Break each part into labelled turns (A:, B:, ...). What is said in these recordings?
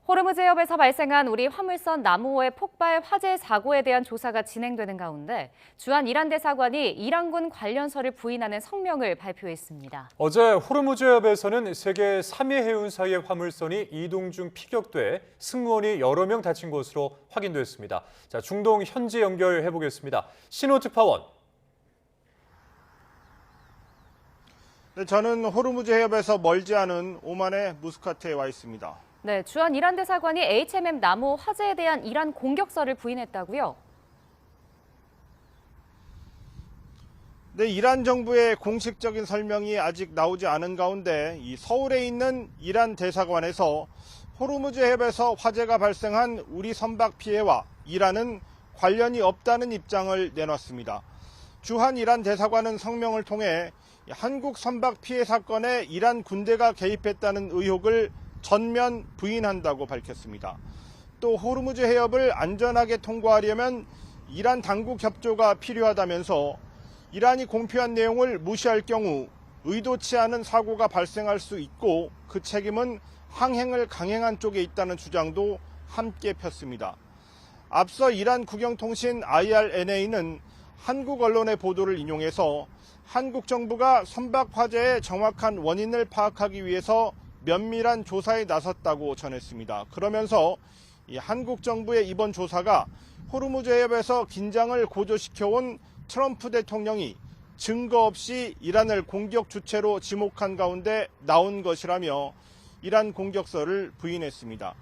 A: 호르무즈 해협에서 발생한 우리 화물선 나무호의 폭발 화재 사고에 대한 조사가 진행되는 가운데 주한 이란 대사관이 이란군 관련서를 부인하는 성명을 발표했습니다.
B: 어제 호르무즈 해협에서는 세계 3위 해운사의 화물선이 이동 중 피격돼 승무원이 여러 명 다친 것으로 확인됐습니다. 자, 중동 현지 연결해 보겠습니다. 신호 특파원.
C: 네, 저는 호르무즈 해협에서 멀지 않은 오만의 무스카트에 와 있습니다.
A: 네, 주한 이란 대사관이 HMM 나무호 화재에 대한 이란 공격서를 부인했다고요?
C: 네, 이란 정부의 공식적인 설명이 아직 나오지 않은 가운데 이 서울에 있는 이란 대사관에서 호르무즈 해협에서 화재가 발생한 우리 선박 피해와 이란은 관련이 없다는 입장을 내놨습니다. 주한 이란 대사관은 성명을 통해 한국 선박 피해 사건에 이란 군대가 개입했다는 의혹을 전면 부인한다고 밝혔습니다. 또 호르무즈 해협을 안전하게 통과하려면 이란 당국 협조가 필요하다면서 이란이 공표한 내용을 무시할 경우 의도치 않은 사고가 발생할 수 있고 그 책임은 항행을 강행한 쪽에 있다는 주장도 함께 폈습니다. 앞서 이란 국영통신 IRNA는 한국 언론의 보도를 인용해서 한국 정부가 선박 화재의 정확한 원인을 파악하기 위해서 면밀한 조사에 나섰다고 전했습니다. 그러면서 이 한국 정부의 이번 조사가 호르무즈 해협에서 긴장을 고조시켜온 트럼프 대통령이 증거 없이 이란을 공격 주체로 지목한 가운데 나온 것이라며 이란 공격서를 부인했습니다.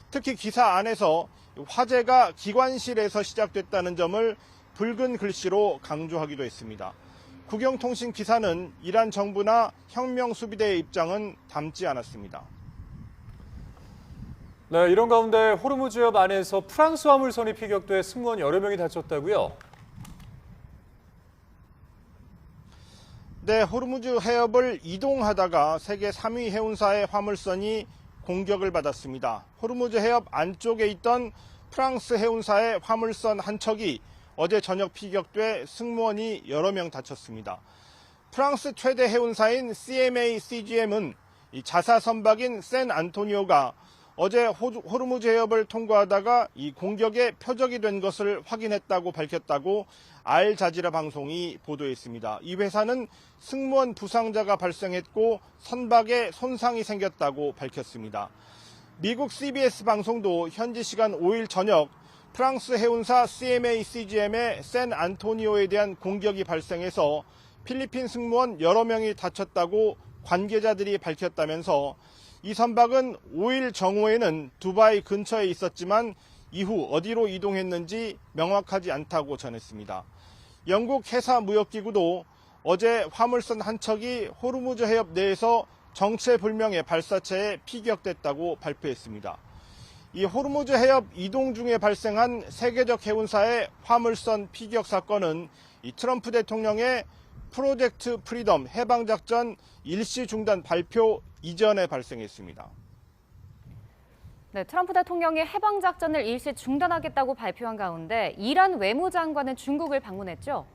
C: 특히 기사 안에서 화재가 기관실에서 시작됐다는 점을 붉은 글씨로 강조하기도 했습니다. 국영통신 기사는 이란 정부나 혁명수비대의 입장은 담지 않았습니다.
B: 네, 이런 가운데 호르무즈 해협 안에서 프랑스 화물선이 피격돼 승무원 여러 명이 다쳤다고요?
C: 네, 호르무즈 해협을 이동하다가 세계 3위 해운사의 화물선이 공격을 받았습니다. 호르무즈 해협 안쪽에 있던 프랑스 해운사의 화물선 한 척이 어제 저녁 피격돼 승무원이 여러 명 다쳤습니다. 프랑스 최대 해운사인 CMA CGM은 자사 선박인 샌 안토니오가 어제 호르무즈 해협을 통과하다가 이 공격의 표적이 된 것을 확인했다고 밝혔다고 알자지라 방송이 보도했습니다. 이 회사는 승무원 부상자가 발생했고 선박에 손상이 생겼다고 밝혔습니다. 미국 CBS 방송도 현지 시간 5일 저녁 프랑스 해운사 CMA CGM의 샌 안토니오에 대한 공격이 발생해서 필리핀 승무원 여러 명이 다쳤다고 관계자들이 밝혔다면서 이 선박은 5일 정오에는 두바이 근처에 있었지만 이후 어디로 이동했는지 명확하지 않다고 전했습니다. 영국 해사무역기구도 어제 화물선 한 척이 호르무즈 해협 내에서 정체불명의 발사체에 피격됐다고 발표했습니다. 이 호르무즈 해협 이동 중에 발생한 세계적 해운사의 화물선 피격 사건은 이 트럼프 대통령의 프로젝트 프리덤 해방작전 일시 중단 발표 이전에 발생했습니다.
A: 네, 트럼프 대통령이 해방작전을 일시 중단하겠다고 발표한 가운데 이란 외무장관은 중국을 방문했죠?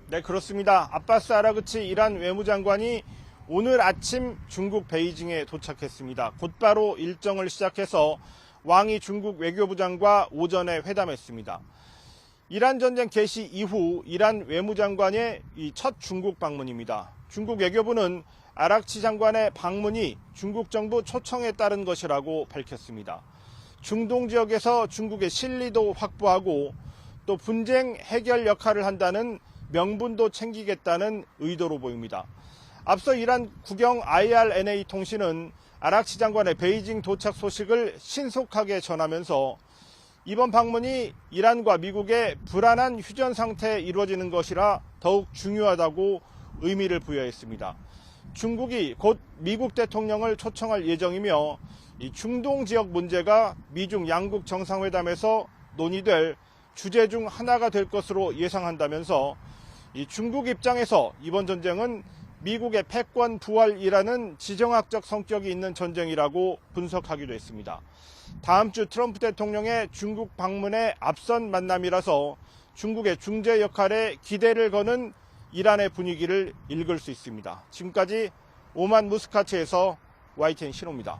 C: 네, 그렇습니다. 아바스 아라그치 이란 외무장관이 오늘 아침 중국 베이징에 도착했습니다. 곧바로 일정을 시작해서 왕이 중국 외교부장과 오전에 회담했습니다. 이란 전쟁 개시 이후 이란 외무장관의 첫 중국 방문입니다. 중국 외교부는 아락치 장관의 방문이 중국 정부 초청에 따른 것이라고 밝혔습니다. 중동 지역에서 중국의 실리도 확보하고 또 분쟁 해결 역할을 한다는 명분도 챙기겠다는 의도로 보입니다. 앞서 이란 국영 IRNA 통신은 아락치 장관의 베이징 도착 소식을 신속하게 전하면서 이번 방문이 이란과 미국의 불안한 휴전 상태에 이루어지는 것이라 더욱 중요하다고 의미를 부여했습니다. 중국이 곧 미국 대통령을 초청할 예정이며 이 중동 지역 문제가 미중 양국 정상회담에서 논의될 주제 중 하나가 될 것으로 예상한다면서 이 중국 입장에서 이번 전쟁은 미국의 패권 부활이라는 지정학적 성격이 있는 전쟁이라고 분석하기도 했습니다. 다음 주 트럼프 대통령의 중국 방문에 앞선 만남이라서 중국의 중재 역할에 기대를 거는 이란의 분위기를 읽을 수 있습니다. 지금까지 오만 무스카트에서 YTN 신호입니다.